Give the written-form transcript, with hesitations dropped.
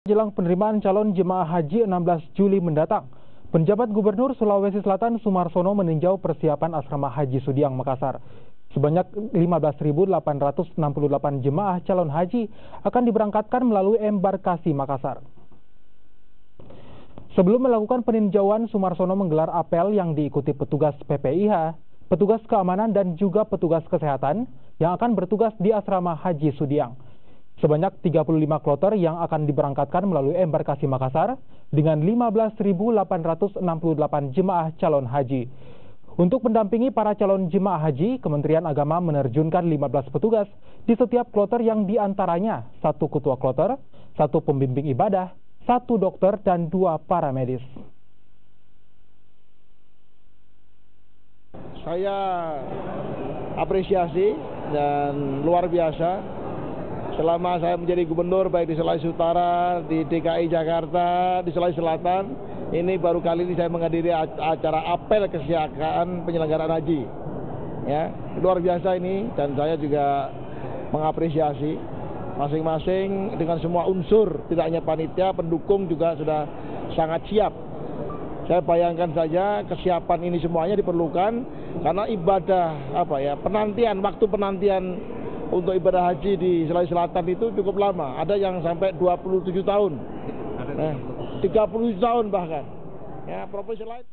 Jelang penerimaan calon jemaah haji 16 Juli mendatang, penjabat Gubernur Sulawesi Selatan Sumarsono meninjau persiapan asrama haji Sudiang Makassar. Sebanyak 15.868 jemaah calon haji akan diberangkatkan melalui embarkasi Makassar. Sebelum melakukan peninjauan, Sumarsono menggelar apel yang diikuti petugas PPIH, petugas keamanan dan juga petugas kesehatan yang akan bertugas di asrama haji Sudiang. Sebanyak 35 kloter yang akan diberangkatkan melalui embarkasi Makassar dengan 15.868 jemaah calon haji. Untuk mendampingi para calon jemaah haji, Kementerian Agama menerjunkan 15 petugas di setiap kloter yang diantaranya 1 ketua kloter, 1 pembimbing ibadah, 1 dokter, dan 2 paramedis. Saya apresiasi dan luar biasa. Selama saya menjadi gubernur baik di Sulawesi Utara, di DKI Jakarta, di Sulawesi Selatan, ini baru kali ini saya menghadiri acara apel kesiagaan penyelenggaraan haji. Ya, luar biasa ini, dan saya juga mengapresiasi masing-masing dengan semua unsur, tidak hanya panitia, pendukung juga sudah sangat siap. Saya bayangkan saja kesiapan ini semuanya diperlukan karena ibadah waktu penantian untuk ibadah haji di Sulawesi Selatan itu cukup lama. Ada yang sampai 27 tahun. 37 tahun bahkan. Ya, profesi lain.